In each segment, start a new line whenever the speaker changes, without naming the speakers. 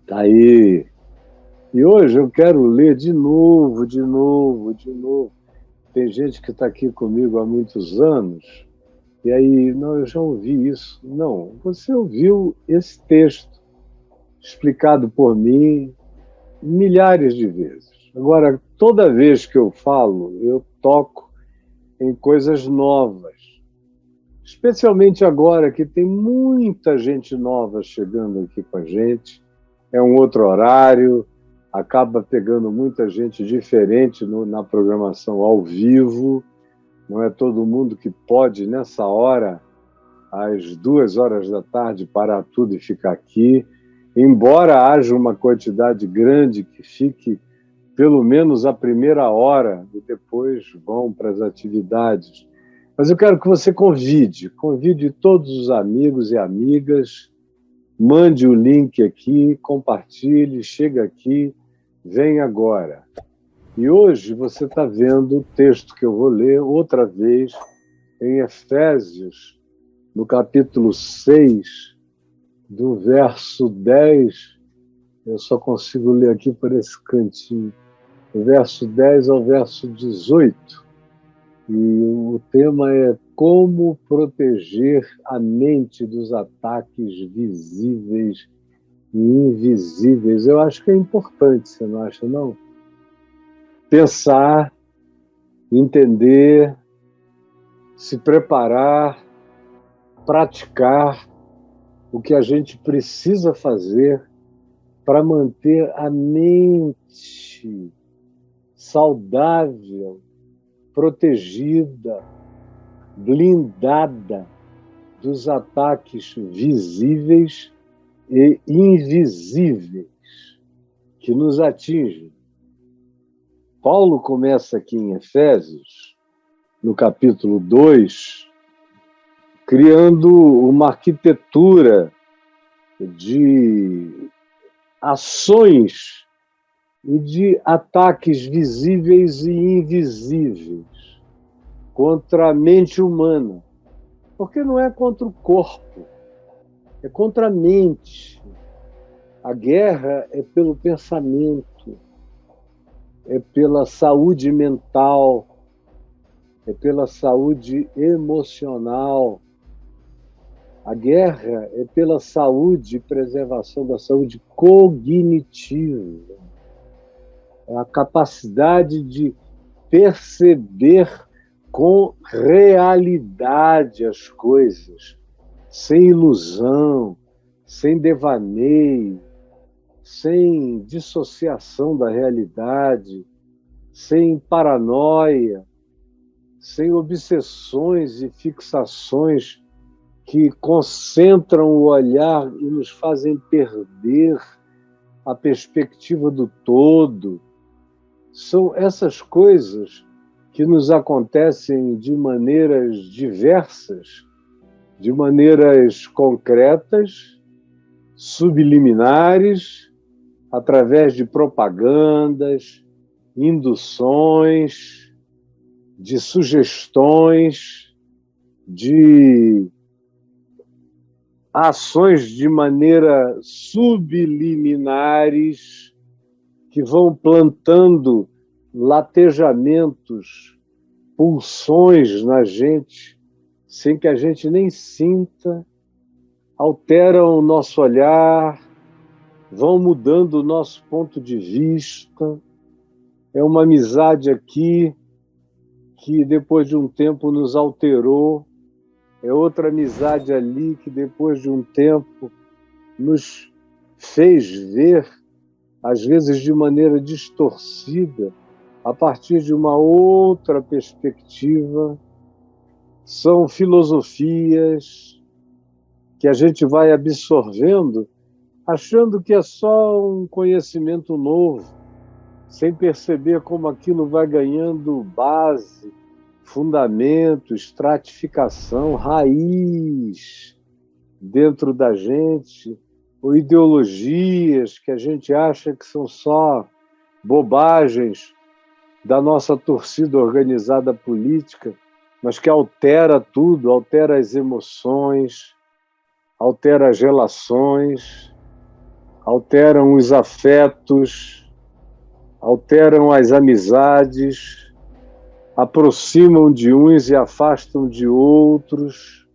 Tá aí. E hoje eu quero ler de novo, de novo, de novo. Tem gente que está aqui comigo há muitos anos, e aí, não, eu já ouvi isso. Não, você ouviu esse texto explicado por mim milhares de vezes. Agora, toda vez que eu falo, eu toco em coisas novas. Especialmente agora que tem muita gente nova chegando aqui com a gente, é um outro horário, acaba pegando muita gente diferente na programação ao vivo, não é todo mundo que pode, nessa hora, às 2 horas da tarde, parar tudo e ficar aqui, embora haja uma quantidade grande que fique pelo menos a primeira hora e depois vão para as atividades. Mas eu quero que você convide todos os amigos e amigas, mande o link aqui, compartilhe, chega aqui, vem agora. E hoje você está vendo o texto que eu vou ler outra vez em Efésios, no capítulo 6, do verso 10. Eu só consigo ler aqui por esse cantinho, do verso 10 ao verso 18. E o tema é como proteger a mente dos ataques visíveis e invisíveis. Eu acho que é importante, você não acha, não? Pensar, entender, se preparar, praticar o que a gente precisa fazer para manter a mente saudável, protegida, blindada dos ataques visíveis e invisíveis que nos atingem. Paulo começa aqui em Efésios, no capítulo 2, criando uma arquitetura de ações e de ataques visíveis e invisíveis contra a mente humana. Porque não é contra o corpo, é contra a mente. A guerra é pelo pensamento, é pela saúde mental, é pela saúde emocional. A guerra é pela saúde e preservação da saúde cognitiva. É a capacidade de perceber com realidade as coisas, sem ilusão, sem devaneio, sem dissociação da realidade, sem paranoia, sem obsessões e fixações que concentram o olhar e nos fazem perder a perspectiva do todo. São essas coisas que nos acontecem de maneiras diversas, de maneiras concretas, subliminares, através de propagandas, induções, de sugestões, de ações de maneira subliminares que vão plantando latejamentos, pulsões na gente, sem que a gente nem sinta, alteram o nosso olhar, vão mudando o nosso ponto de vista. É uma amizade aqui que depois de um tempo nos alterou, é outra amizade ali que depois de um tempo nos fez ver, às vezes de maneira distorcida, a partir de uma outra perspectiva. São filosofias que a gente vai absorvendo, achando que é só um conhecimento novo, sem perceber como aquilo vai ganhando base, fundamento, estratificação, raiz dentro da gente, ou ideologias que a gente acha que são só bobagens da nossa torcida organizada política, mas que altera tudo, altera as emoções, altera as relações, alteram os afetos, alteram as amizades, aproximam de uns e afastam de outros,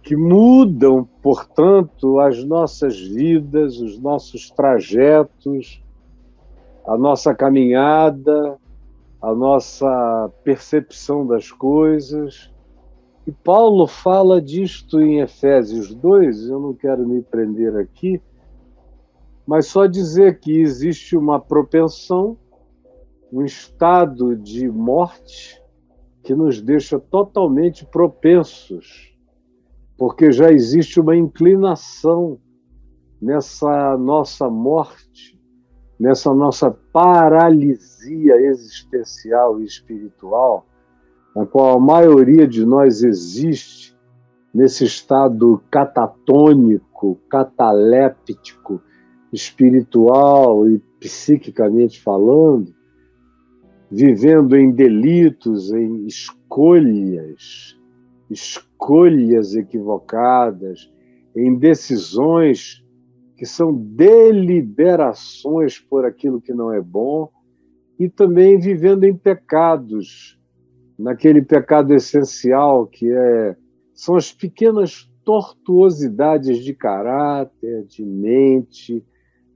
que mudam, portanto, as nossas vidas, os nossos trajetos, a nossa caminhada, a nossa percepção das coisas. E Paulo fala disto em Efésios 2, eu não quero me prender aqui, mas só dizer que existe uma propensão, um estado de morte que nos deixa totalmente propensos, porque já existe uma inclinação nessa nossa morte, nessa nossa paralisia existencial e espiritual, na qual a maioria de nós existe nesse estado catatônico, cataléptico, espiritual e psiquicamente falando, vivendo em delitos, em escolhas equivocadas, em decisões que são deliberações por aquilo que não é bom, e também vivendo em pecados, naquele pecado essencial que são as pequenas tortuosidades de caráter, de mente,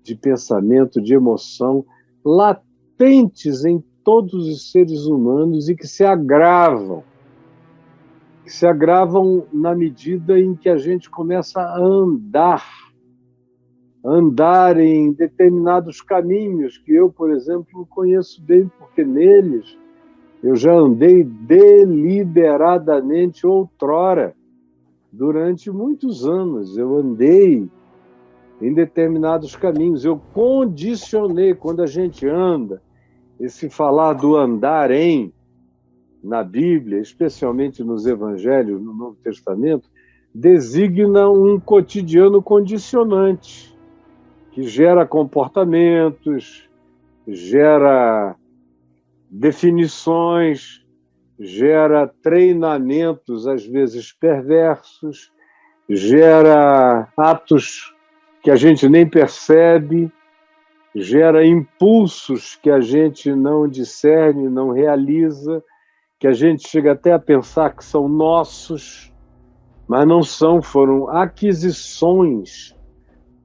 de pensamento, de emoção, latentes em todos os seres humanos e que se agravam na medida em que a gente começa a andar em determinados caminhos que eu, por exemplo, conheço bem, porque neles eu já andei deliberadamente outrora. Durante muitos anos eu andei em determinados caminhos, eu condicionei. Quando a gente anda, esse falar do andar em, na Bíblia, especialmente nos Evangelhos, no Novo Testamento, designa um cotidiano condicionante, que gera comportamentos, gera definições, gera treinamentos, às vezes perversos, gera atos que a gente nem percebe, gera impulsos que a gente não discerne, não realiza, que a gente chega até a pensar que são nossos, mas não são, foram aquisições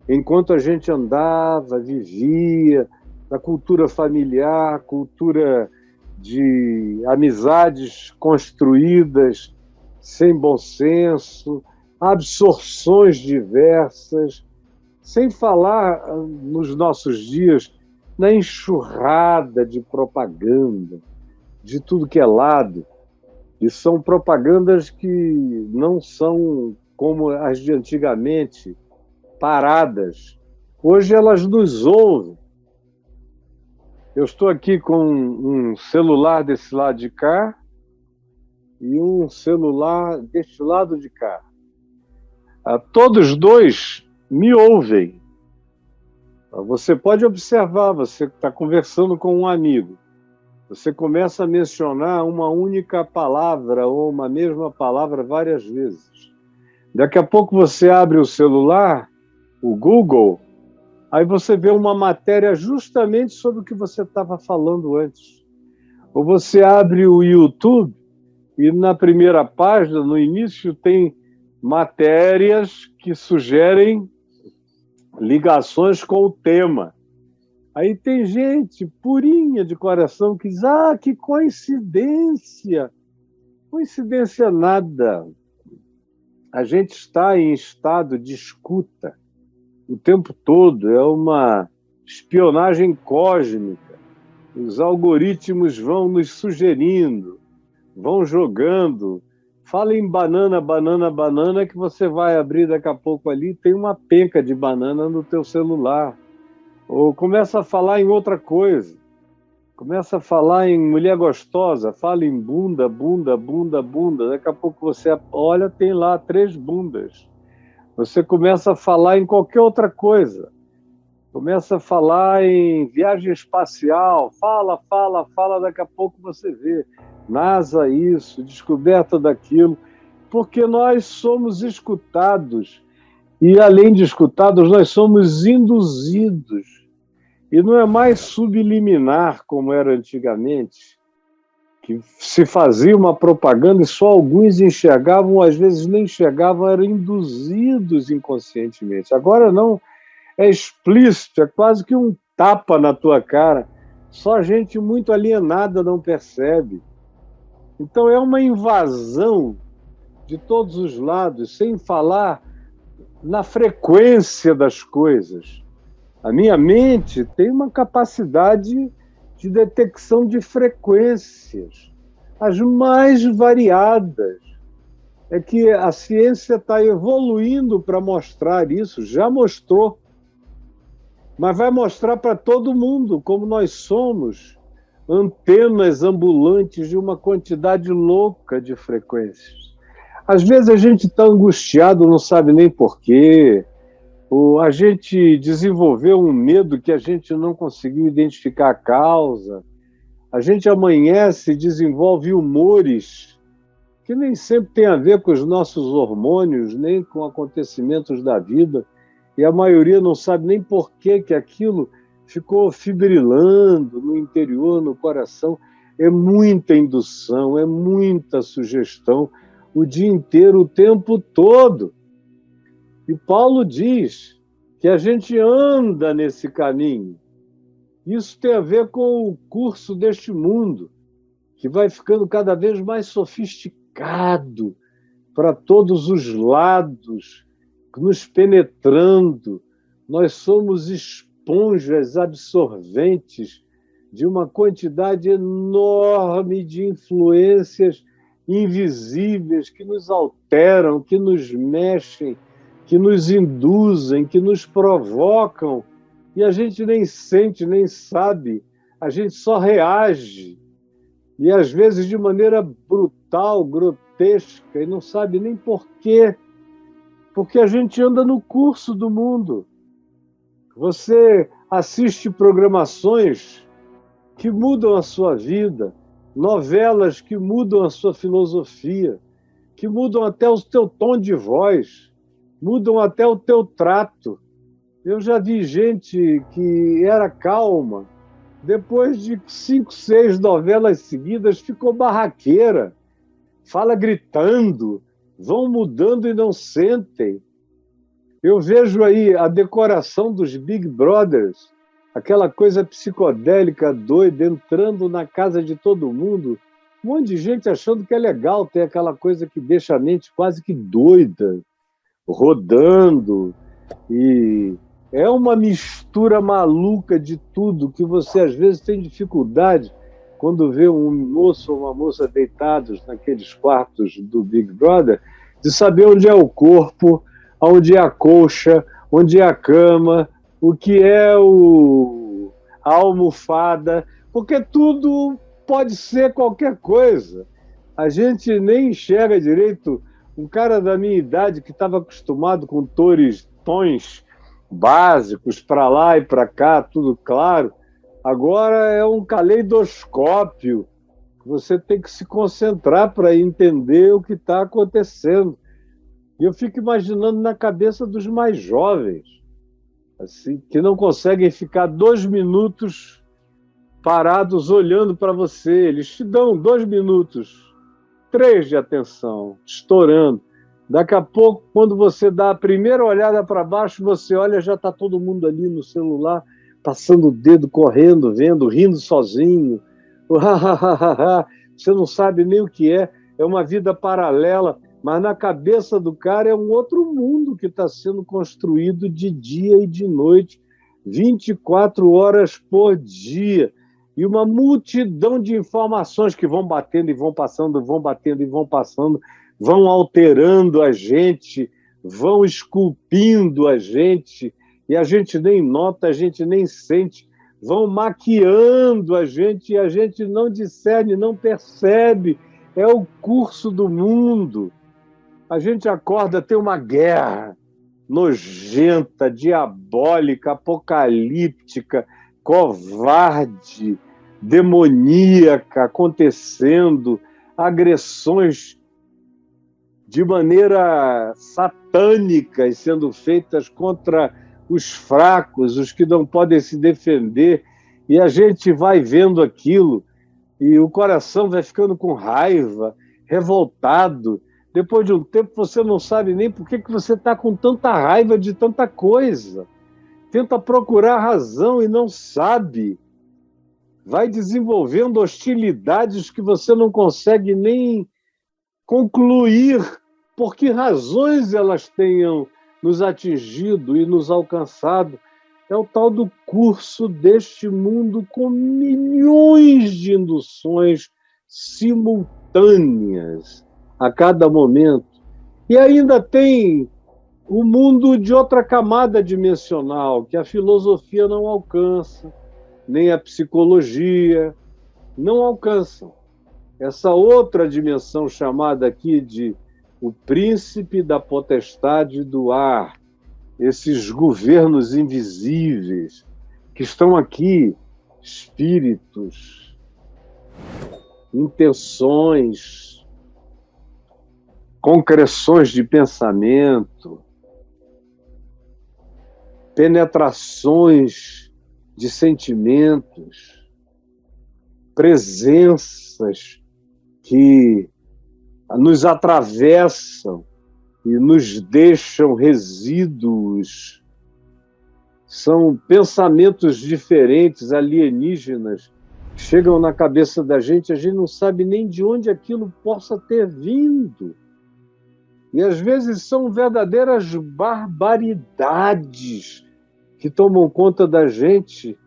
enquanto a gente andava, vivia, na cultura familiar, cultura de amizades construídas sem bom senso, absorções diversas, sem falar nos nossos dias na enxurrada de propaganda, de tudo que é lado, e são propagandas que não são como as de antigamente, paradas. Hoje elas nos ouvem. Eu estou aqui com um celular desse lado de cá e um celular deste lado de cá. Todos dois me ouvem. Você pode observar, você está conversando com um amigo. Você começa a mencionar uma única palavra ou uma mesma palavra várias vezes. Daqui a pouco você abre o celular, o Google, aí você vê uma matéria justamente sobre o que você estava falando antes. Ou você abre o YouTube e na primeira página, no início, tem matérias que sugerem ligações com o tema. Aí tem gente purinha de coração que diz, que coincidência! Coincidência nada. A gente está em estado de escuta o tempo todo, é uma espionagem cósmica. Os algoritmos vão nos sugerindo, vão jogando. Fala em banana, banana, banana, que você vai abrir daqui a pouco ali, tem uma penca de banana no teu celular. Ou começa a falar em outra coisa. Começa a falar em mulher gostosa, fala em bunda, bunda, bunda, bunda. Daqui a pouco você olha, tem lá 3 bundas. Você começa a falar em qualquer outra coisa. Começa a falar em viagem espacial. Fala, fala, fala. Daqui a pouco você vê NASA isso, descoberta daquilo. Porque nós somos escutados. E, além de escutados, nós somos induzidos. E não é mais subliminar, como era antigamente, que se fazia uma propaganda e só alguns enxergavam, ou às vezes nem enxergavam, eram induzidos inconscientemente. Agora não, é explícito, é quase que um tapa na tua cara. Só gente muito alienada não percebe. Então é uma invasão de todos os lados, sem falar na frequência das coisas. A minha mente tem uma capacidade de detecção de frequências, as mais variadas. É que a ciência está evoluindo para mostrar isso, já mostrou, mas vai mostrar para todo mundo como nós somos antenas ambulantes de uma quantidade louca de frequências. Às vezes a gente está angustiado, não sabe nem porquê, ou a gente desenvolveu um medo que a gente não conseguiu identificar a causa, a gente amanhece e desenvolve humores que nem sempre tem a ver com os nossos hormônios, nem com acontecimentos da vida, e a maioria não sabe nem por que aquilo ficou fibrilando no interior, no coração. É muita indução, é muita sugestão, o dia inteiro, o tempo todo. E Paulo diz que a gente anda nesse caminho. Isso tem a ver com o curso deste mundo, que vai ficando cada vez mais sofisticado para todos os lados, nos penetrando. Nós somos esponjas absorventes de uma quantidade enorme de influências invisíveis que nos alteram, que nos mexem, que nos induzem, que nos provocam, e a gente nem sente, nem sabe, a gente só reage, e às vezes de maneira brutal, grotesca, e não sabe nem por quê, porque a gente anda no curso do mundo. Você assiste programações que mudam a sua vida, novelas que mudam a sua filosofia, que mudam até o teu tom de voz, mudam até o teu trato. Eu já vi gente que era calma, depois de 5, 6 novelas seguidas, ficou barraqueira, fala gritando, vão mudando e não sentem. Eu vejo aí a decoração dos Big Brothers, aquela coisa psicodélica, doida, entrando na casa de todo mundo, um monte de gente achando que é legal ter aquela coisa que deixa a mente quase que doida, rodando, e é uma mistura maluca de tudo que você às vezes tem dificuldade quando vê um moço ou uma moça deitados naqueles quartos do Big Brother, de saber onde é o corpo, onde é a colcha, onde é a cama, o que é a almofada, porque tudo pode ser qualquer coisa. A gente nem enxerga direito. Um cara da minha idade que estava acostumado com tons básicos, para lá e para cá, tudo claro, agora é um caleidoscópio. Você tem que se concentrar para entender o que está acontecendo. E eu fico imaginando na cabeça dos mais jovens, assim, que não conseguem ficar 2 minutos parados olhando para você. Eles te dão 2 minutos, 3 de atenção, estourando. Daqui a pouco, quando você dá a primeira olhada para baixo, você olha, já está todo mundo ali no celular, passando o dedo, correndo, vendo, rindo sozinho. Você não sabe nem o que é uma vida paralela, mas na cabeça do cara é um outro mundo que está sendo construído de dia e de noite, 24 horas por dia. E uma multidão de informações que vão batendo e vão passando, vão batendo e vão passando, vão alterando a gente, vão esculpindo a gente, e a gente nem nota, a gente nem sente, vão maquiando a gente e a gente não discerne, não percebe. É o curso do mundo. A gente acorda, tem uma guerra nojenta, diabólica, apocalíptica, covarde, demoníaca acontecendo, agressões de maneira satânica e sendo feitas contra os fracos, os que não podem se defender, e a gente vai vendo aquilo e o coração vai ficando com raiva, revoltado. Depois de um tempo você não sabe nem por que você está com tanta raiva de tanta coisa. Tenta procurar razão e não sabe. Vai desenvolvendo hostilidades que você não consegue nem concluir por que razões elas tenham nos atingido e nos alcançado. É o tal do curso deste mundo com milhões de induções simultâneas a cada momento. E ainda tem o mundo de outra camada dimensional, que a filosofia não alcança, nem a psicologia não alcançam. Essa outra dimensão chamada aqui de o príncipe da potestade do ar, esses governos invisíveis que estão aqui, espíritos, intenções, concreções de pensamento, penetrações de sentimentos, presenças que nos atravessam e nos deixam resíduos. São pensamentos diferentes, alienígenas, que chegam na cabeça da gente, a gente não sabe nem de onde aquilo possa ter vindo. E às vezes são verdadeiras barbaridades que tomam conta da gente,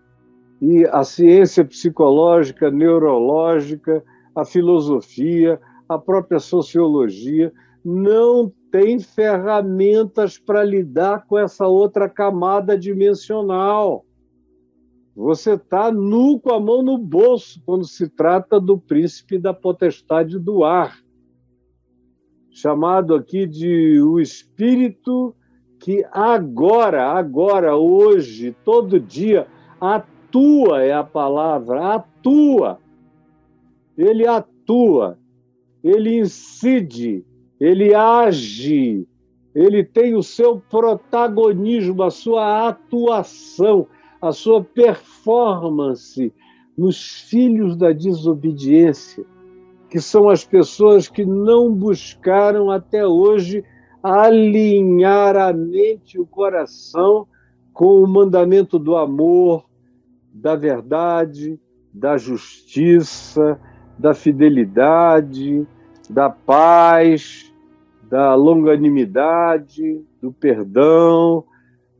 e a ciência psicológica, neurológica, a filosofia, a própria sociologia não tem ferramentas para lidar com essa outra camada dimensional. Você está nu com a mão no bolso quando se trata do príncipe da potestade do ar, chamado aqui de o espírito que agora, hoje, todo dia, atua, é a palavra, atua. Ele atua, ele incide, ele age, ele tem o seu protagonismo, a sua atuação, a sua performance nos filhos da desobediência, que são as pessoas que não buscaram até hoje alinhar a mente e o coração com o mandamento do amor, da verdade, da justiça, da fidelidade, da paz, da longanimidade, do perdão.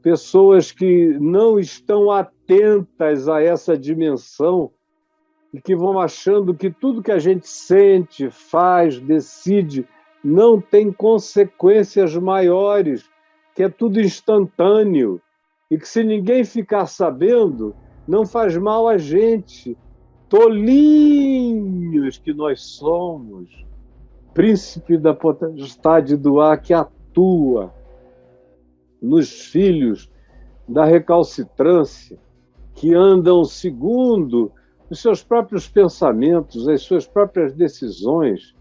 Pessoas que não estão atentas a essa dimensão e que vão achando que tudo que a gente sente, faz, decide, não tem consequências maiores, que é tudo instantâneo e que se ninguém ficar sabendo, não faz mal a gente. Tolinhos que nós somos. Príncipe da potestade do ar que atua nos filhos da recalcitrância, que andam segundo os seus próprios pensamentos, as suas próprias decisões,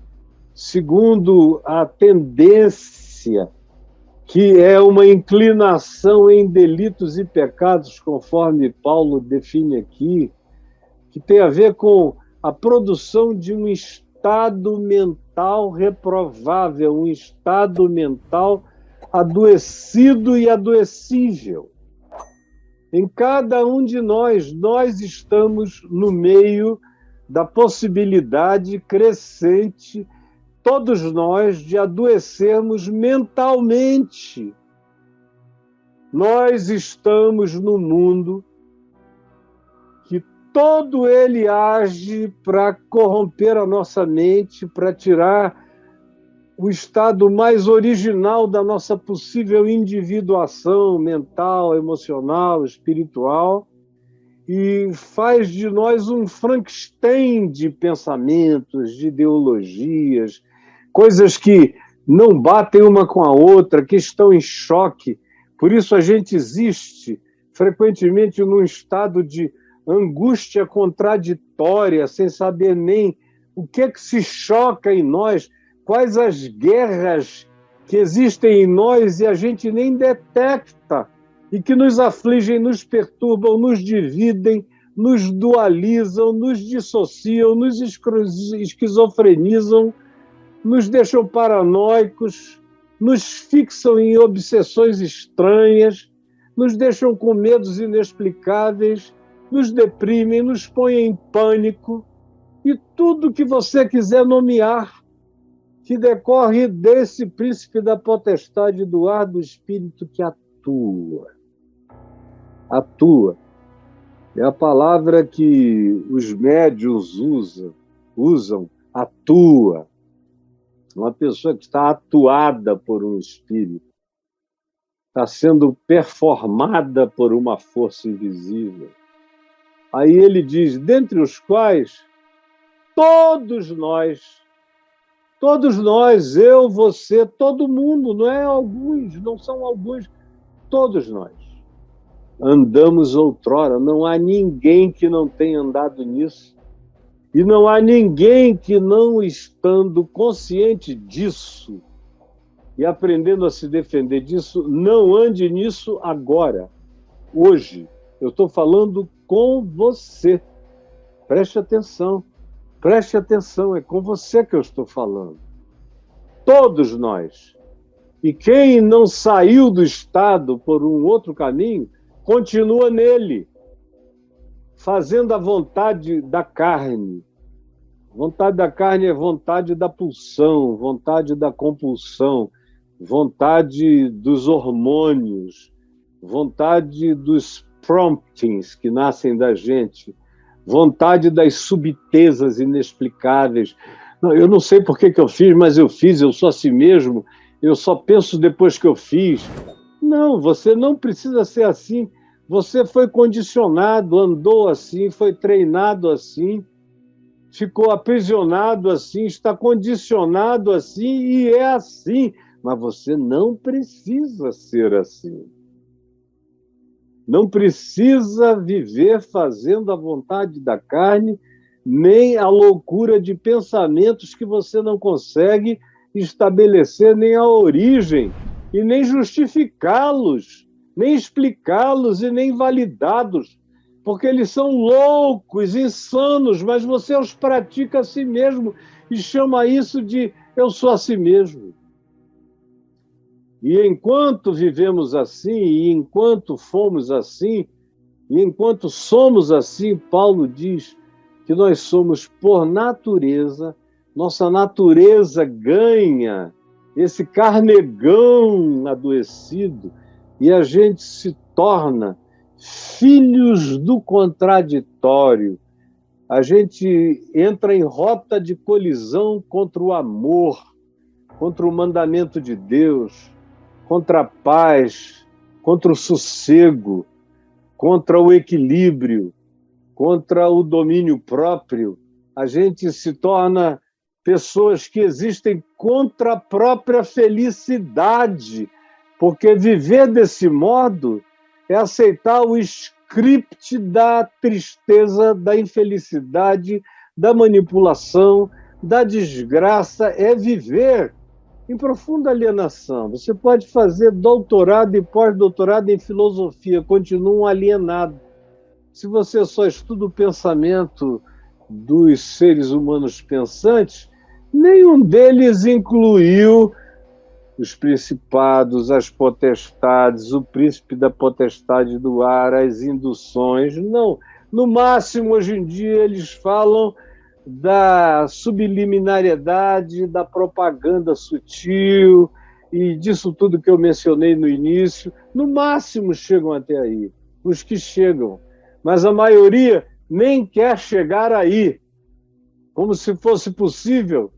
segundo a tendência, que é uma inclinação em delitos e pecados, conforme Paulo define aqui, que tem a ver com a produção de um estado mental reprovável, um estado mental adoecido e adoecível. Em cada um de nós estamos no meio da possibilidade crescente, todos nós, de adoecermos mentalmente. Nós estamos no mundo que todo ele age para corromper a nossa mente, para tirar o estado mais original da nossa possível individuação mental, emocional, espiritual, e faz de nós um Frankenstein de pensamentos, de ideologias, coisas que não batem uma com a outra, que estão em choque. Por isso a gente existe frequentemente num estado de angústia contraditória, sem saber nem o que se choca em nós, quais as guerras que existem em nós e a gente nem detecta, e que nos afligem, nos perturbam, nos dividem, nos dualizam, nos dissociam, nos esquizofrenizam, nos deixam paranoicos, nos fixam em obsessões estranhas, nos deixam com medos inexplicáveis, nos deprimem, nos põem em pânico, e tudo que você quiser nomear, que decorre desse príncipe da potestade do ar do espírito que atua. Atua. É a palavra que os médiuns usam, atua. Uma pessoa que está atuada por um espírito, está sendo performada por uma força invisível. Aí ele diz, dentre os quais todos nós, eu, você, todo mundo, não é alguns, não são alguns, todos nós andamos outrora. Não há ninguém que não tenha andado nisso. E não há ninguém que não estando consciente disso e aprendendo a se defender disso, não ande nisso agora, hoje. Eu estou falando com você. Preste atenção, é com você que eu estou falando. Todos nós. E quem não saiu do estado por um outro caminho, continua nele, fazendo a vontade da carne. Vontade da carne é vontade da pulsão, vontade da compulsão, vontade dos hormônios, vontade dos promptings que nascem da gente, vontade das subtezas inexplicáveis. Não, eu não sei por que eu fiz, mas eu fiz, eu sou assim mesmo, eu só penso depois que eu fiz. Não, você não precisa ser assim. Você foi condicionado, andou assim, foi treinado assim, ficou aprisionado assim, está condicionado assim e é assim. Mas você não precisa ser assim. Não precisa viver fazendo a vontade da carne, nem a loucura de pensamentos que você não consegue estabelecer nem a origem e nem justificá-los, nem explicá-los e nem validá-los, porque eles são loucos, insanos, mas você os pratica a si mesmo e chama isso de eu sou a si mesmo. E enquanto vivemos assim, e enquanto fomos assim, e enquanto somos assim, Paulo diz que nós somos por natureza, nossa natureza ganha esse carnegão adoecido e a gente se torna filhos do contraditório. A gente entra em rota de colisão contra o amor, contra o mandamento de Deus, contra a paz, contra o sossego, contra o equilíbrio, contra o domínio próprio. A gente se torna pessoas que existem contra a própria felicidade, porque viver desse modo é aceitar o script da tristeza, da infelicidade, da manipulação, da desgraça, é viver em profunda alienação. Você pode fazer doutorado e pós-doutorado em filosofia, continua um alienado. Se você só estuda o pensamento dos seres humanos pensantes, nenhum deles incluiu os principados, as potestades, o príncipe da potestade do ar, as induções. Não. No máximo, hoje em dia, eles falam da subliminariedade, da propaganda sutil e disso tudo que eu mencionei no início. No máximo, chegam até aí, os que chegam. Mas a maioria nem quer chegar aí, como se fosse possível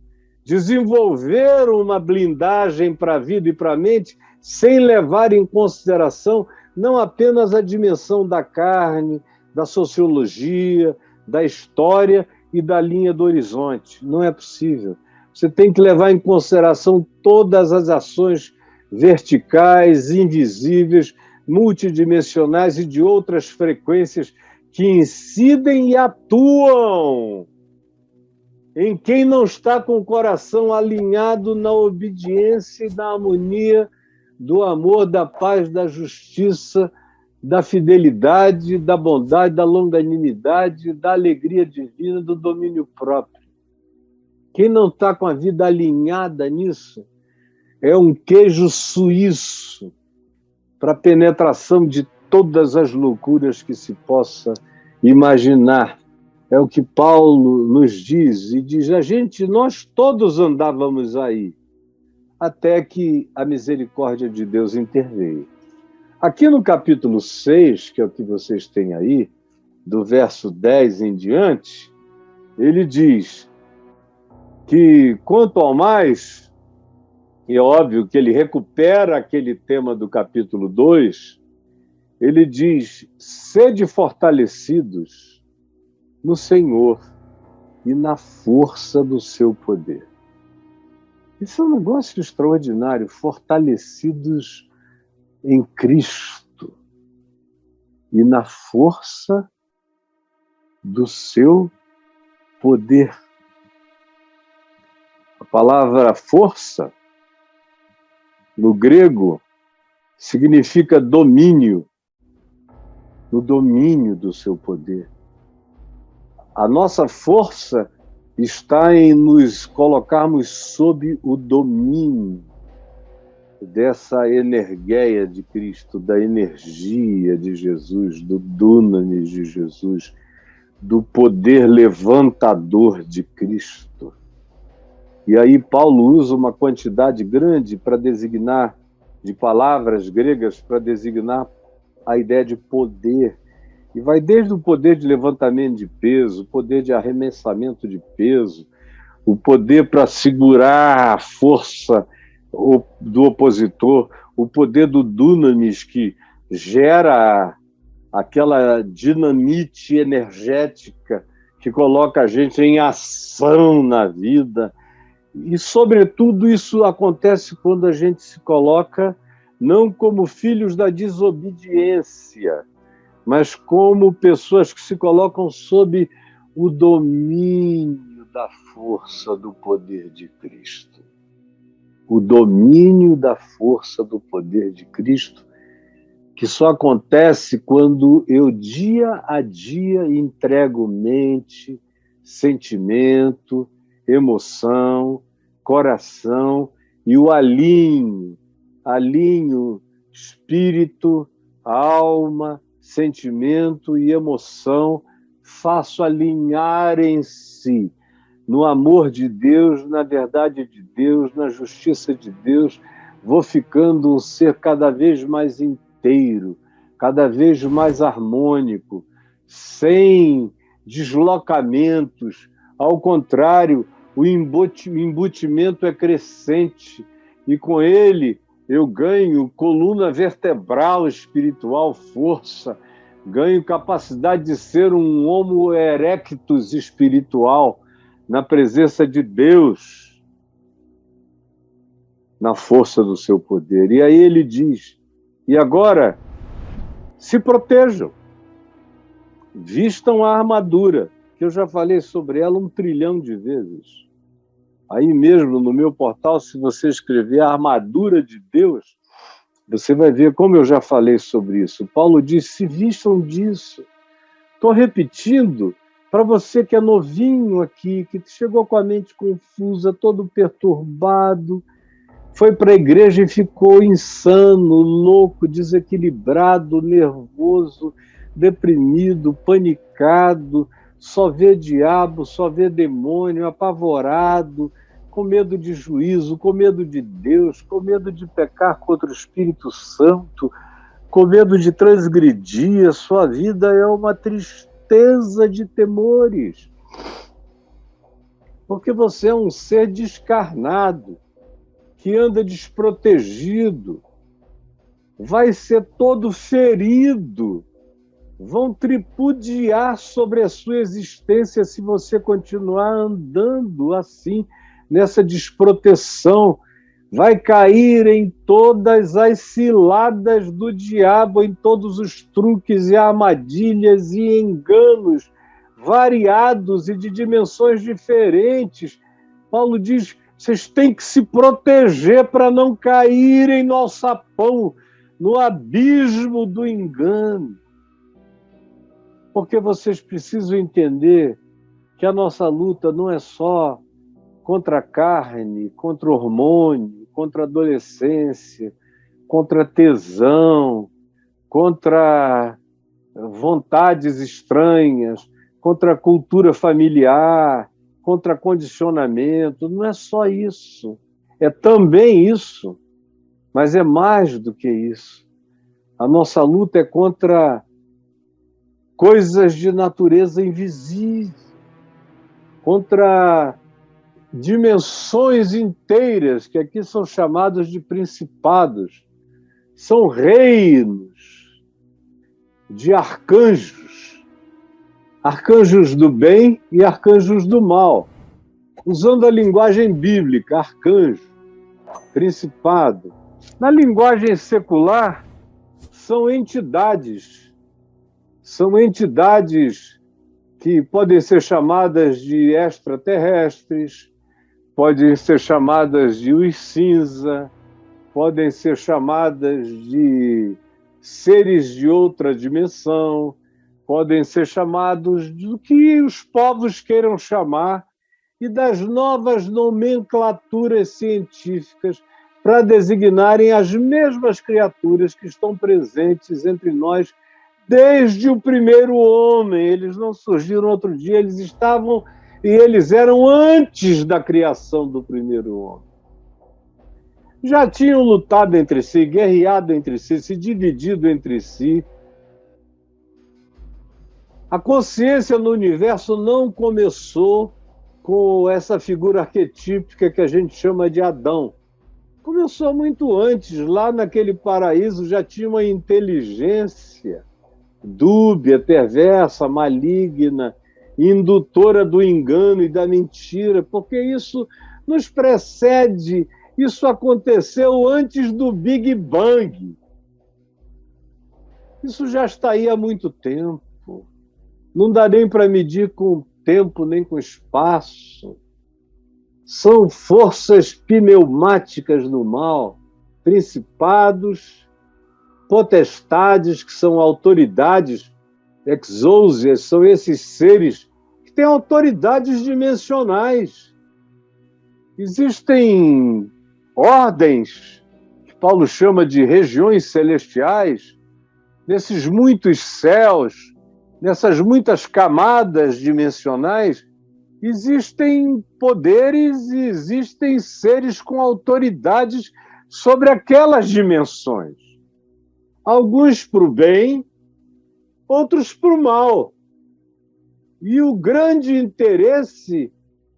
desenvolver uma blindagem para a vida e para a mente sem levar em consideração não apenas a dimensão da carne, da sociologia, da história e da linha do horizonte. Não é possível. Você tem que levar em consideração todas as ações verticais, invisíveis, multidimensionais e de outras frequências que incidem e atuam em quem não está com o coração alinhado na obediência e na harmonia do amor, da paz, da justiça, da fidelidade, da bondade, da longanimidade, da alegria divina, do domínio próprio. Quem não está com a vida alinhada nisso é um queijo suíço para penetração de todas as loucuras que se possa imaginar. É o que Paulo nos diz, e diz, nós todos andávamos aí, até que a misericórdia de Deus interveio. Aqui no capítulo 6, que é o que vocês têm aí, do verso 10 em diante, ele diz que, quanto ao mais, e é óbvio que ele recupera aquele tema do capítulo 2, ele diz, sede fortalecidos no Senhor e na força do seu poder. Isso é um negócio extraordinário, fortalecidos em Cristo e na força do seu poder. A palavra força, no grego, significa domínio, no domínio do seu poder. A nossa força está em nos colocarmos sob o domínio dessa energia de Cristo, da energia de Jesus, do dunamis de Jesus, do poder levantador de Cristo. E aí Paulo usa uma quantidade grande para designar, de palavras gregas, para designar a ideia de poder. E vai desde o poder de levantamento de peso, o poder de arremessamento de peso, o poder para segurar a força do opositor, o poder do dunamis que gera aquela dinamite energética que coloca a gente em ação na vida. E, sobretudo, isso acontece quando a gente se coloca não como filhos da desobediência, mas como pessoas que se colocam sob o domínio da força do poder de Cristo. O domínio da força do poder de Cristo, que só acontece quando eu, dia a dia, entrego mente, sentimento, emoção, coração e o alinho espírito, alma, sentimento e emoção, faço alinhar em si, no amor de Deus, na verdade de Deus, na justiça de Deus, vou ficando um ser cada vez mais inteiro, cada vez mais harmônico, sem deslocamentos. Ao contrário, o embutimento é crescente e com ele eu ganho coluna vertebral espiritual, força, ganho capacidade de ser um homo erectus espiritual na presença de Deus, na força do seu poder. E aí ele diz, e agora se protejam, vistam a armadura, que eu já falei sobre ela 1 trilhão de vezes. Aí mesmo no meu portal, se você escrever a armadura de Deus, você vai ver como eu já falei sobre isso. Paulo diz, se vistam disso. Estou repetindo para você que é novinho aqui, que chegou com a mente confusa, todo perturbado, foi para a igreja e ficou insano, louco, desequilibrado, nervoso, deprimido, panicado, só vê diabo, só vê demônio, apavorado, com medo de juízo, com medo de Deus, com medo de pecar contra o Espírito Santo, com medo de transgredir. A sua vida é uma tristeza de temores, porque você é um ser descarnado, que anda desprotegido, vai ser todo ferido, vão tripudiar sobre a sua existência se você continuar andando assim, nessa desproteção. Vai cair em todas as ciladas do diabo, em todos os truques e armadilhas e enganos variados e de dimensões diferentes. Paulo diz, vocês têm que se proteger para não caírem no alçapão, no abismo do engano. Porque vocês precisam entender que a nossa luta não é só contra a carne, contra o hormônio, contra a adolescência, contra tesão, contra vontades estranhas, contra a cultura familiar, contra condicionamento. Não é só isso. É também isso, mas é mais do que isso. A nossa luta é contra coisas de natureza invisível, contra dimensões inteiras, que aqui são chamadas de principados. São reinos de arcanjos, arcanjos do bem e arcanjos do mal. Usando a linguagem bíblica, arcanjo, principado. Na linguagem secular, são entidades que podem ser chamadas de extraterrestres, podem ser chamadas de luz cinza, podem ser chamadas de seres de outra dimensão, podem ser chamados do que os povos queiram chamar, e das novas nomenclaturas científicas para designarem as mesmas criaturas que estão presentes entre nós desde o primeiro homem. Eles não surgiram outro dia, eles estavam e eles eram antes da criação do primeiro homem. Já tinham lutado entre si, guerreado entre si, se dividido entre si. A consciência no universo não começou com essa figura arquetípica que a gente chama de Adão. Começou muito antes, lá naquele paraíso já tinha uma inteligência dúbia, perversa, maligna, indutora do engano e da mentira, porque isso nos precede, isso aconteceu antes do Big Bang. Isso já está aí há muito tempo. Não dá nem para medir com tempo nem com espaço. São forças pneumáticas do mal, principados, potestades, que são autoridades, exousias, são esses seres que têm autoridades dimensionais. Existem ordens, que Paulo chama de regiões celestiais, nesses muitos céus, nessas muitas camadas dimensionais, existem poderes e existem seres com autoridades sobre aquelas dimensões. Alguns para o bem, outros para o mal. E o grande interesse,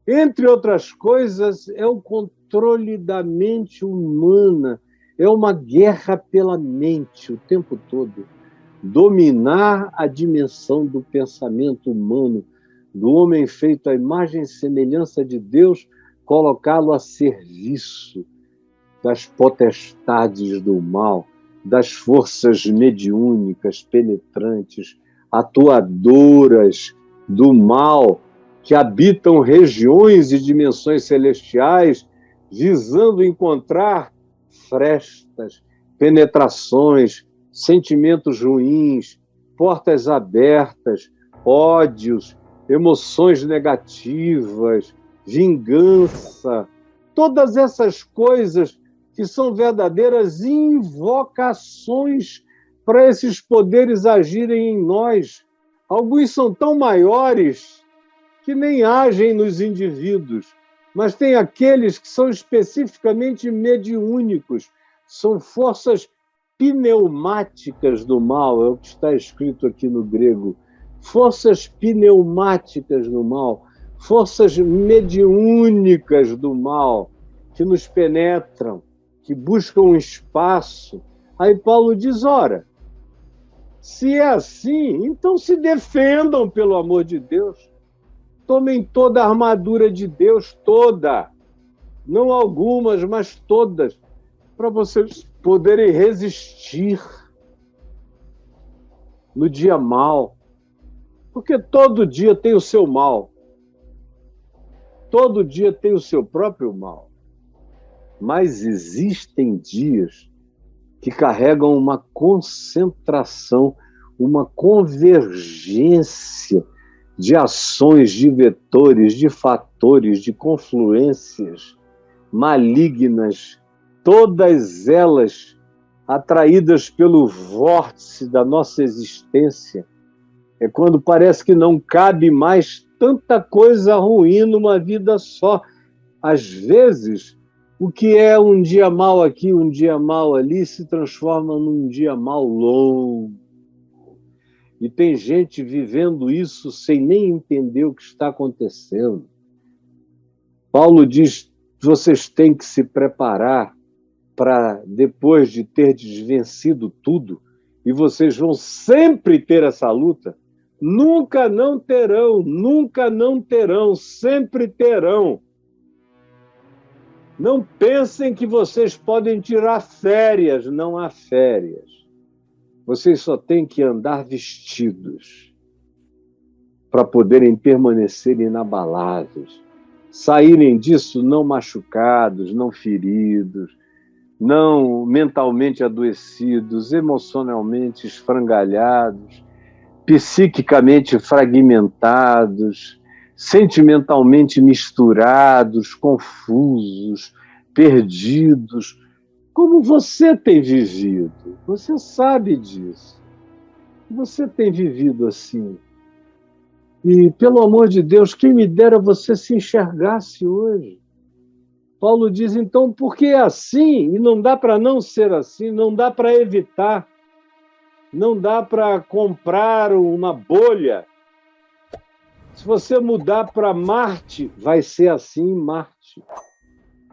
entre outras coisas, é o controle da mente humana. É uma guerra pela mente o tempo todo. Dominar a dimensão do pensamento humano, do homem feito à imagem e semelhança de Deus, colocá-lo a serviço das potestades do mal, das forças mediúnicas, penetrantes, atuadoras do mal, que habitam regiões e dimensões celestiais, visando encontrar frestas, penetrações, sentimentos ruins, portas abertas, ódios, emoções negativas, vingança, todas essas coisas que são verdadeiras invocações para esses poderes agirem em nós. Alguns são tão maiores que nem agem nos indivíduos, mas tem aqueles que são especificamente mediúnicos, são forças pneumáticas do mal, é o que está escrito aqui no grego. Forças pneumáticas do mal, forças mediúnicas do mal, que nos penetram, que buscam um espaço. Aí Paulo diz, ora, se é assim, então se defendam, pelo amor de Deus. Tomem toda a armadura de Deus, toda. Não algumas, mas todas, para vocês poderem resistir no dia mau. Porque todo dia tem o seu mal. Todo dia tem o seu próprio mal. Mas existem dias que carregam uma concentração, uma convergência de ações, de vetores, de fatores, de confluências malignas, todas elas atraídas pelo vórtice da nossa existência. É quando parece que não cabe mais tanta coisa ruim numa vida só. Às vezes, o que é um dia mal aqui, um dia mal ali, se transforma num dia mal longo. E tem gente vivendo isso sem nem entender o que está acontecendo. Paulo diz: vocês têm que se preparar para, depois de ter desvencido tudo, e vocês vão sempre ter essa luta, nunca não terão, sempre terão. Não pensem que vocês podem tirar férias, não há férias. Vocês só têm que andar vestidos para poderem permanecer inabaláveis. Saírem disso não machucados, não feridos, não mentalmente adoecidos, emocionalmente esfrangalhados, psiquicamente fragmentados, sentimentalmente misturados, confusos, perdidos, como você tem vivido. Você sabe disso. Você tem vivido assim. E, pelo amor de Deus, quem me dera você se enxergasse hoje. Paulo diz, então, porque é assim, e não dá para não ser assim, não dá para evitar, não dá para comprar uma bolha. Se você mudar para Marte, vai ser assim em Marte.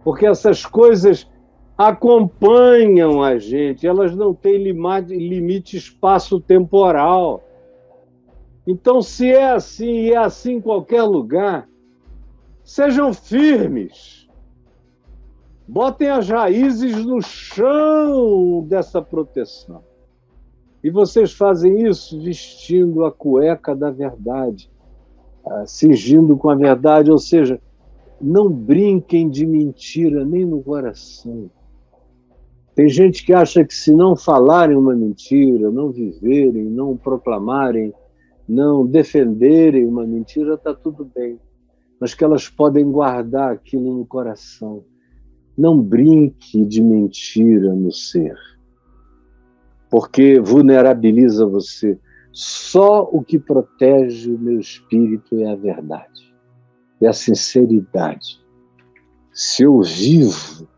Porque essas coisas acompanham a gente, elas não têm limite espaço-temporal. Então, se é assim, e é assim em qualquer lugar, sejam firmes. Botem as raízes no chão dessa proteção. E vocês fazem isso vestindo a cueca da verdade, cingindo com a verdade, ou seja, não brinquem de mentira nem no coração. Tem gente que acha que se não falarem uma mentira, não viverem, não proclamarem, não defenderem uma mentira, está tudo bem. Mas que elas podem guardar aquilo no coração. Não brinque de mentira no ser, porque vulnerabiliza você. Só o que protege o meu espírito é a verdade, é a sinceridade. Se eu vivo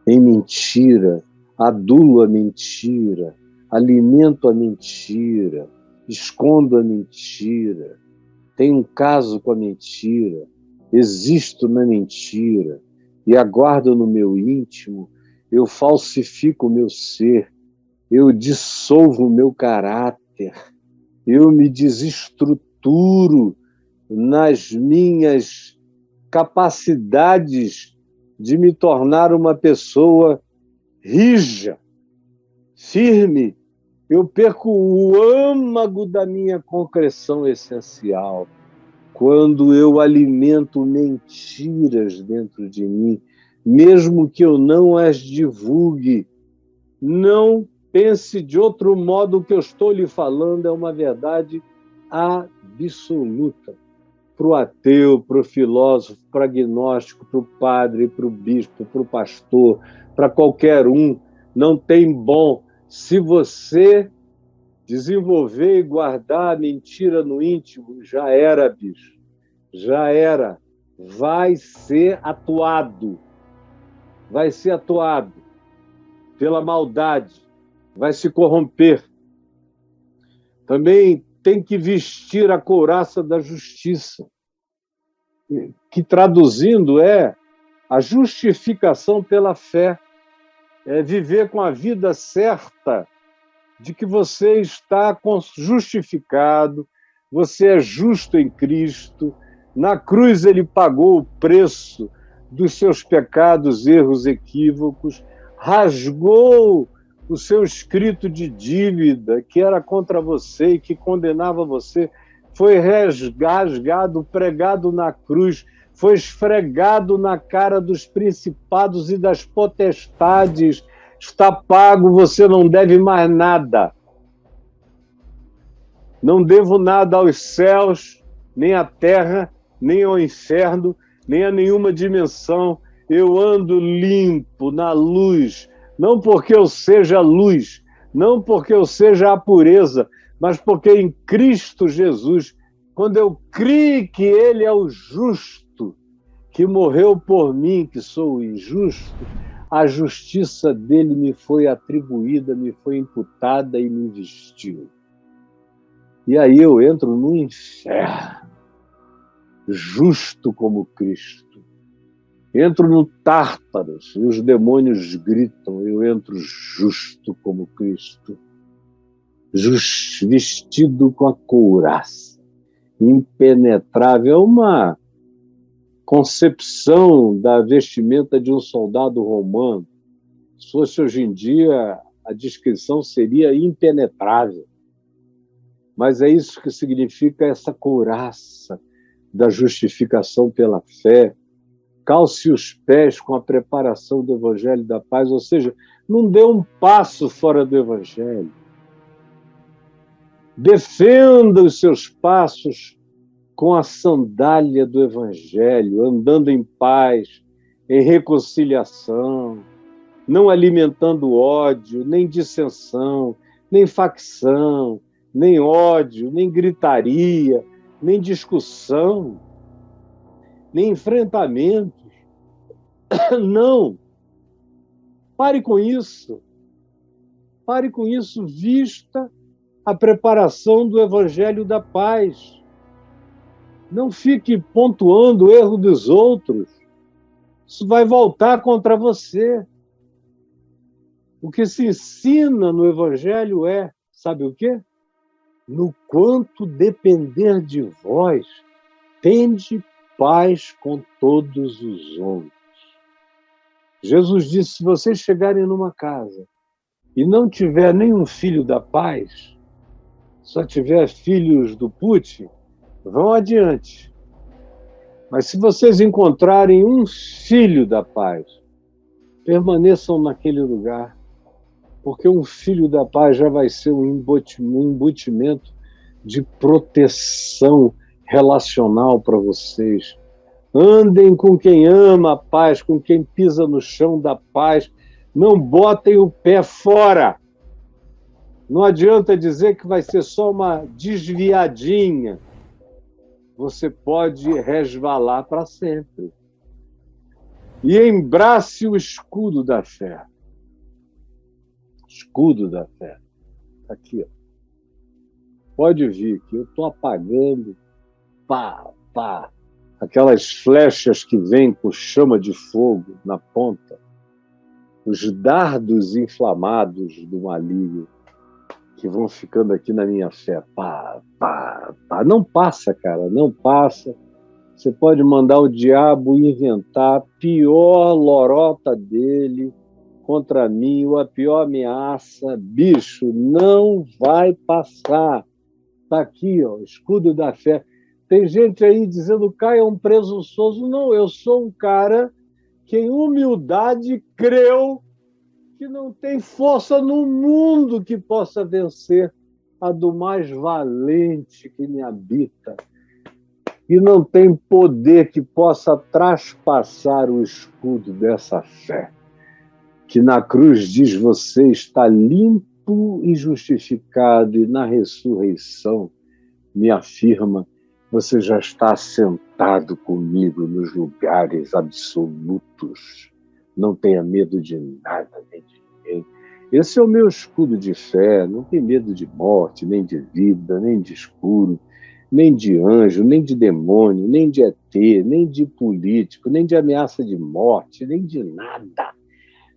em mentira, adulo a mentira, alimento a mentira, escondo a mentira, tenho um caso com a mentira, existo na mentira e aguardo no meu íntimo, eu falsifico o meu ser, eu dissolvo o meu caráter, eu me desestruturo nas minhas capacidades de me tornar uma pessoa rija, firme. Eu perco o âmago da minha concreção essencial quando eu alimento mentiras dentro de mim, mesmo que eu não as divulgue. Não pense de outro modo, o que eu estou lhe falando é uma verdade absoluta. Para o ateu, para o filósofo, para o agnóstico, para o padre, para o bispo, para o pastor, para qualquer um, não tem bom. Se você desenvolver e guardar a mentira no íntimo, já era, bicho. Já era. Vai ser atuado. Vai ser atuado pela maldade. Vai se corromper. Também tem que vestir a couraça da justiça, que traduzindo é a justificação pela fé. É viver com a vida certa de que você está justificado, você é justo em Cristo, na cruz ele pagou o preço dos seus pecados, erros, equívocos, rasgou o seu escrito de dívida que era contra você e que condenava você, foi rasgado, pregado na cruz, foi esfregado na cara dos principados e das potestades. Está pago, você não deve mais nada. Não devo nada aos céus, nem à terra, nem ao inferno, nem a nenhuma dimensão. Eu ando limpo, na luz, não porque eu seja luz, não porque eu seja a pureza, mas porque em Cristo Jesus, quando eu criei que Ele é o justo, que morreu por mim, que sou o injusto, a justiça dele me foi atribuída, me foi imputada e me vestiu. E aí eu entro no inferno, justo como Cristo. Entro no Tártaros e os demônios gritam, eu entro justo como Cristo. Vestido com a couraça, impenetrável. É uma concepção da vestimenta de um soldado romano. Se fosse hoje em dia, a descrição seria impenetrável. Mas é isso que significa essa couraça da justificação pela fé. Calce os pés com a preparação do Evangelho da Paz, ou seja, não dê um passo fora do Evangelho. Defenda os seus passos com a sandália do Evangelho, andando em paz, em reconciliação, não alimentando ódio, nem dissensão, nem facção, nem ódio, nem gritaria, nem discussão, nem enfrentamento. Não. Pare com isso. Pare com isso, vista a preparação do Evangelho da Paz. Não fique pontuando o erro dos outros. Isso vai voltar contra você. O que se ensina no Evangelho é, sabe o quê? No quanto depender de vós, tende paz com todos os homens. Jesus disse, se vocês chegarem numa casa e não tiver nenhum filho da paz, só tiver filhos do Putin, vão adiante. Mas se vocês encontrarem um filho da paz, permaneçam naquele lugar, porque um filho da paz já vai ser um embutimento de proteção relacional para vocês. Andem com quem ama a paz, com quem pisa no chão da paz. Não botem o pé fora. Não adianta dizer que vai ser só uma desviadinha. Você pode resvalar para sempre. E embrace o escudo da fé. Escudo da fé. Aqui, ó. Pode vir, que eu estou apagando. Pá, pá. Aquelas flechas que vêm com chama de fogo na ponta. Os dardos inflamados do maligno que vão ficando aqui na minha fé. Pá, pá, pá. Não passa, cara, não passa. Você pode mandar o diabo inventar a pior lorota dele contra mim, ou a pior ameaça. Bicho, não vai passar. Está aqui, ó, escudo da fé. Tem gente aí dizendo que Caio é um presunçoso. Não, eu sou um cara que em humildade creu que não tem força no mundo que possa vencer a do mais valente que me habita. E não tem poder que possa traspassar o escudo dessa fé. Que na cruz diz, você está limpo e justificado, e na ressurreição me afirma, você já está assentado comigo nos lugares absolutos. Não tenha medo de nada, nem de ninguém. Esse é o meu escudo de fé, não tem medo de morte, nem de vida, nem de escuro, nem de anjo, nem de demônio, nem de ET, nem de político, nem de ameaça de morte, nem de nada.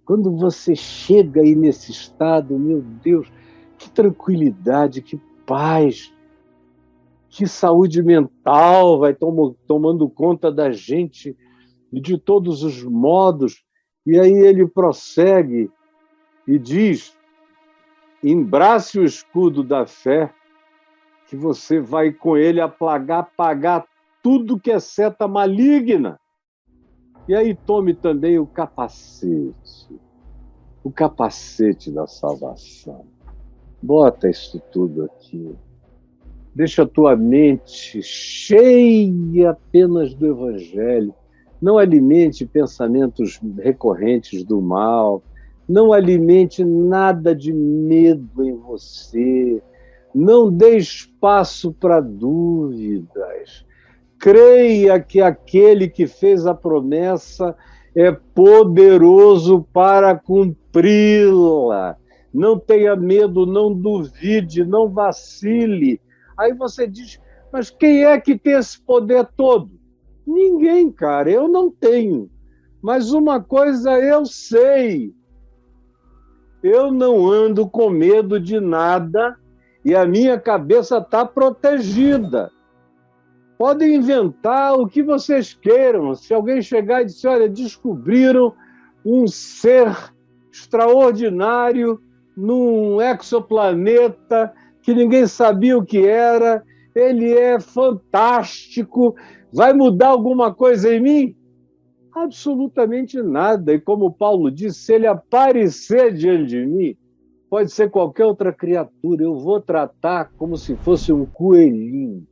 Quando você chega aí nesse estado, meu Deus, que tranquilidade, que paz, que saúde mental vai tomando conta da gente de todos os modos. E aí ele prossegue e diz, embrace o escudo da fé que você vai com ele apagar tudo que é seta maligna. E aí tome também o capacete da salvação. Bota isso tudo aqui. Deixa a tua mente cheia apenas do Evangelho. Não alimente pensamentos recorrentes do mal. Não alimente nada de medo em você. Não dê espaço para dúvidas. Creia que aquele que fez a promessa é poderoso para cumpri-la. Não tenha medo, não duvide, não vacile. Aí você diz, mas quem é que tem esse poder todo? Ninguém, cara, eu não tenho. Mas uma coisa eu sei, eu não ando com medo de nada e a minha cabeça está protegida. Podem inventar o que vocês queiram. Se alguém chegar e disser, olha, descobriram um ser extraordinário num exoplaneta que ninguém sabia o que era, ele é fantástico, vai mudar alguma coisa em mim? Absolutamente nada. E como Paulo disse, se ele aparecer diante de mim, pode ser qualquer outra criatura, eu vou tratar como se fosse um coelhinho.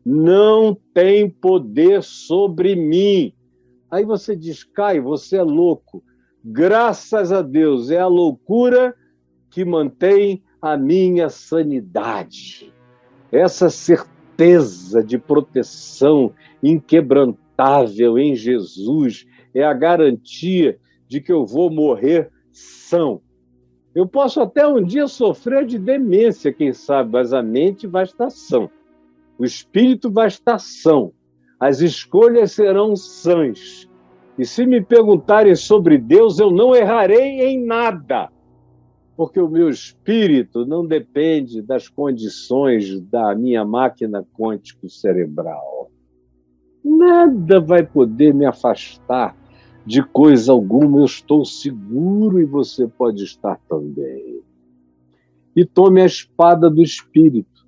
Não tem poder sobre mim. Aí você diz, Caio, você é louco. Graças a Deus, é a loucura que mantém a minha sanidade. Essa certeza de proteção inquebrantável em Jesus é a garantia de que eu vou morrer são. Eu posso até um dia sofrer de demência, quem sabe, mas a mente vai estar sã. O espírito vai estar são. As escolhas serão sãs. E se me perguntarem sobre Deus, eu não errarei em nada, porque o meu espírito não depende das condições da minha máquina quântico-cerebral. Nada vai poder me afastar de coisa alguma. Eu estou seguro e você pode estar também. E tome a espada do espírito,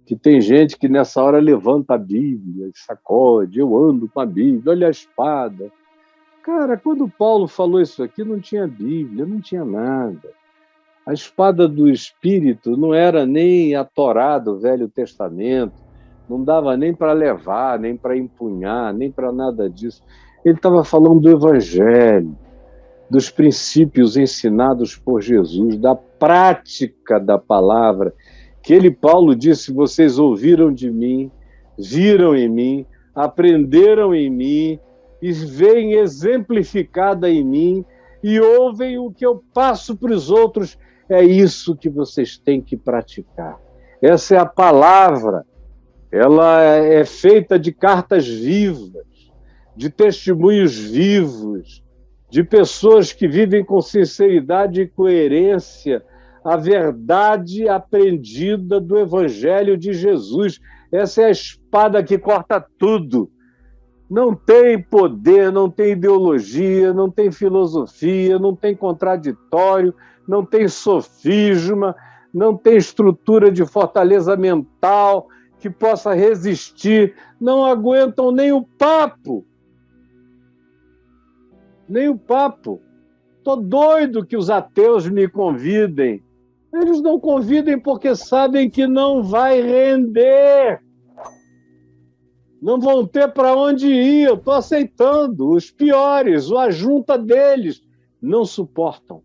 que tem gente que nessa hora levanta a Bíblia e sacode, eu ando com a Bíblia, olha a espada. Cara, quando Paulo falou isso aqui, não tinha Bíblia, não tinha nada. A espada do Espírito não era nem a Torá do Velho Testamento, não dava nem para levar, nem para empunhar, nem para nada disso. Ele estava falando do Evangelho, dos princípios ensinados por Jesus, da prática da palavra, que ele, Paulo, disse, vocês ouviram de mim, viram em mim, aprenderam em mim, e veem exemplificada em mim, e ouvem o que eu passo para os outros. É isso que vocês têm que praticar. Essa é a palavra. Ela é feita de cartas vivas, de testemunhos vivos, de pessoas que vivem com sinceridade e coerência a verdade aprendida do Evangelho de Jesus. Essa é a espada que corta tudo. Não tem poder, não tem ideologia, não tem filosofia, não tem contraditório, não tem sofisma, não tem estrutura de fortaleza mental que possa resistir. Não aguentam nem o papo. Nem o papo. Estou doido que os ateus me convidem. Eles não convidem porque sabem que não vai render. Não vão ter para onde ir, eu estou aceitando. Os piores, a junta deles, não suportam.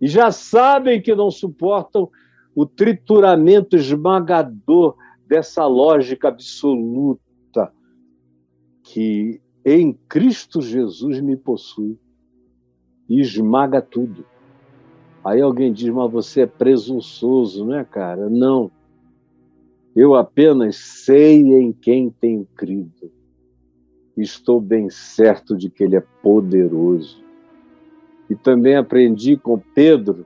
E já sabem que não suportam o trituramento esmagador dessa lógica absoluta que em Cristo Jesus me possui e esmaga tudo. Aí alguém diz, mas você é presunçoso, não é, cara? Não. Eu apenas sei em quem tenho crido. Estou bem certo de que ele é poderoso. E também aprendi com Pedro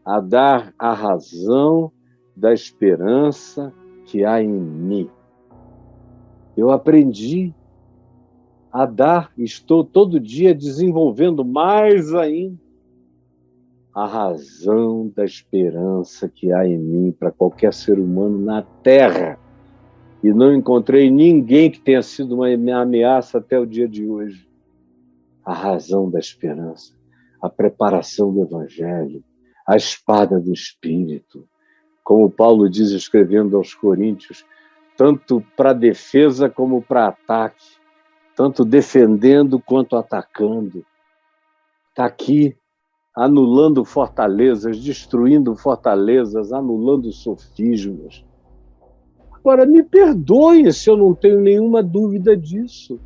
a dar a razão da esperança que há em mim. Eu aprendi a dar, estou todo dia desenvolvendo mais ainda a razão da esperança que há em mim para qualquer ser humano na Terra. E não encontrei ninguém que tenha sido uma ameaça até o dia de hoje. A razão da esperança, a preparação do Evangelho, a espada do Espírito. Como Paulo diz escrevendo aos Coríntios, tanto para defesa como para ataque, tanto defendendo quanto atacando. Está aqui, anulando fortalezas, destruindo fortalezas, anulando sofismas. Agora, me perdoe se eu não tenho nenhuma dúvida disso.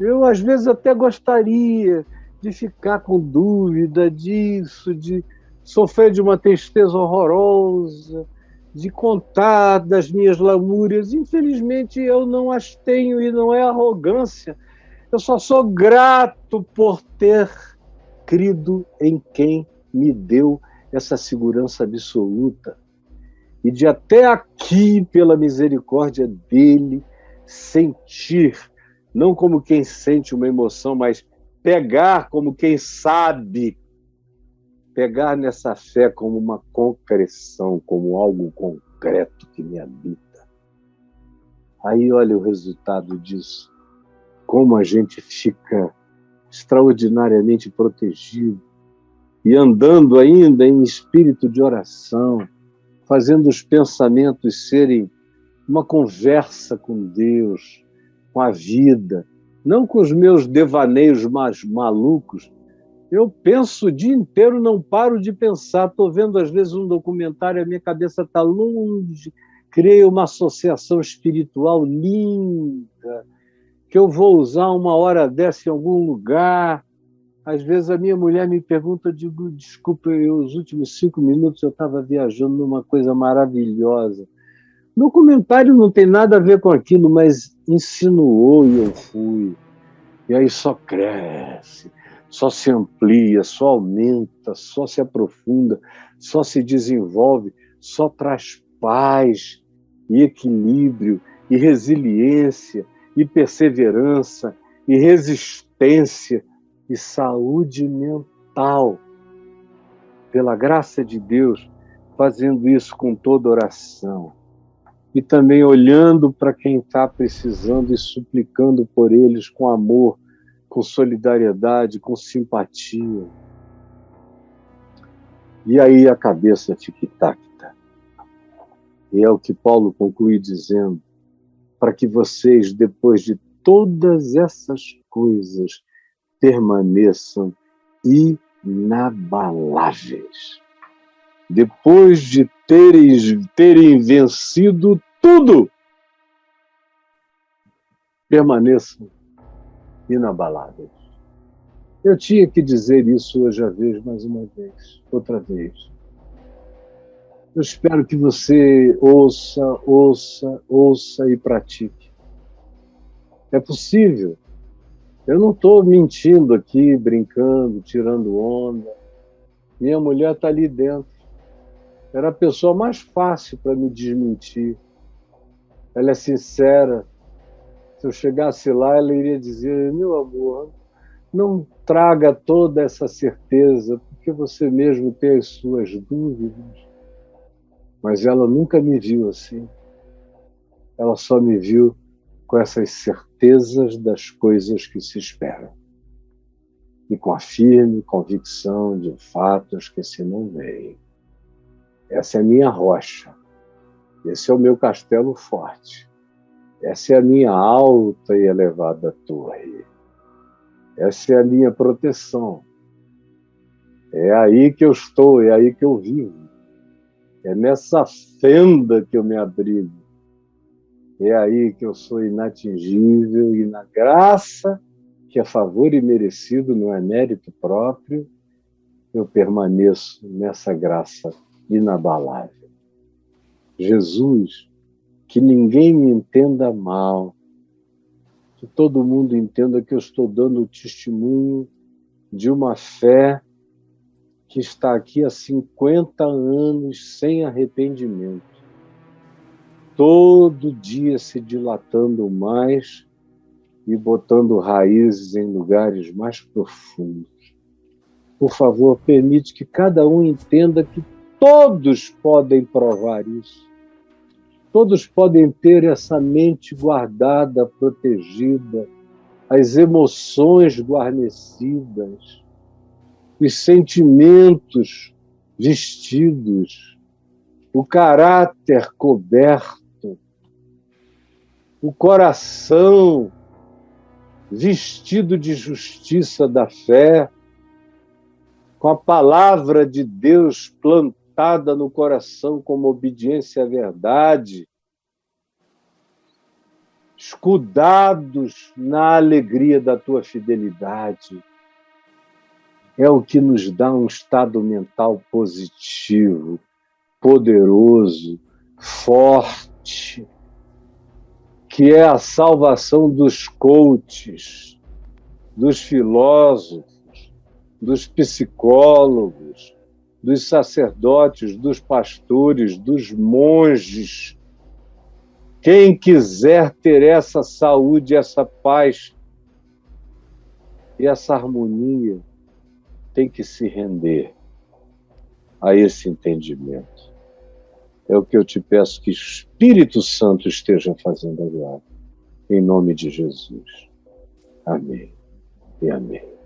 Eu, às vezes, até gostaria de ficar com dúvida disso, de sofrer de uma tristeza horrorosa, de contar das minhas lamúrias. Infelizmente, eu não as tenho e não é arrogância. Eu só sou grato por ter crido em quem me deu essa segurança absoluta. E de até aqui, pela misericórdia dele, sentir, não como quem sente uma emoção, mas pegar como quem sabe, pegar nessa fé como uma concreção, como algo concreto que me habita. Aí olha o resultado disso, como a gente fica extraordinariamente protegido e andando ainda em espírito de oração, fazendo os pensamentos serem uma conversa com Deus, com a vida, não com os meus devaneios mais malucos. Eu penso o dia inteiro, não paro de pensar. Estou vendo, às vezes, um documentário, a minha cabeça está longe, criei uma associação espiritual linda, que eu vou usar uma hora dessa em algum lugar. Às vezes a minha mulher me pergunta, eu digo, desculpa, os últimos 5 minutos eu estava viajando numa coisa maravilhosa. No documentário não tem nada a ver com aquilo, mas insinuou e eu fui. E aí só cresce, só se amplia, só aumenta, só se aprofunda, só se desenvolve, só traz paz e equilíbrio e resiliência e perseverança e resistência e saúde mental. Pela graça de Deus, fazendo isso com toda oração. E também olhando para quem está precisando e suplicando por eles com amor, com solidariedade, com simpatia. E aí a cabeça fica intacta. E é o que Paulo conclui dizendo, para que vocês, depois de todas essas coisas, permaneçam inabaláveis. Depois de terem vencido tudo, permaneçam inabaláveis. Eu tinha que dizer isso hoje a vez, mais uma vez, outra vez. Eu espero que você ouça e pratique. É possível. Eu não estou mentindo aqui, brincando, tirando onda. Minha mulher está ali dentro. Era a pessoa mais fácil para me desmentir. Ela é sincera. Se eu chegasse lá, ela iria dizer, meu amor, não traga toda essa certeza, porque você mesmo tem as suas dúvidas. Mas ela nunca me viu assim. Ela só me viu com essas certezas das coisas que se esperam. E com a firme convicção de fatos que se não veem. Essa é a minha rocha. Esse é o meu castelo forte. Essa é a minha alta e elevada torre. Essa é a minha proteção. É aí que eu estou, é aí que eu vivo. É nessa fenda que eu me abrigo. É aí que eu sou inatingível e na graça, que é favor imerecido, não é mérito próprio, eu permaneço nessa graça inabalável. Jesus, que ninguém me entenda mal, que todo mundo entenda que eu estou dando testemunho de uma fé que está aqui há 50 anos sem arrependimento. Todo dia se dilatando mais e botando raízes em lugares mais profundos. por favor, permite que cada um entenda que todos podem provar isso. Todos podem ter essa mente guardada, protegida, as emoções guarnecidas, os sentimentos vestidos, o caráter coberto, o coração vestido de justiça da fé, com a palavra de Deus plantada no coração como obediência à verdade, escudados na alegria da tua fidelidade. É o que nos dá um estado mental positivo, poderoso, forte, que é a salvação dos coaches, dos filósofos, dos psicólogos, dos sacerdotes, dos pastores, dos monges. Quem quiser ter essa saúde, essa paz e essa harmonia, tem que se render a esse entendimento. É o que eu te peço que o Espírito Santo esteja fazendo agora. Em nome de Jesus. Amém e amém.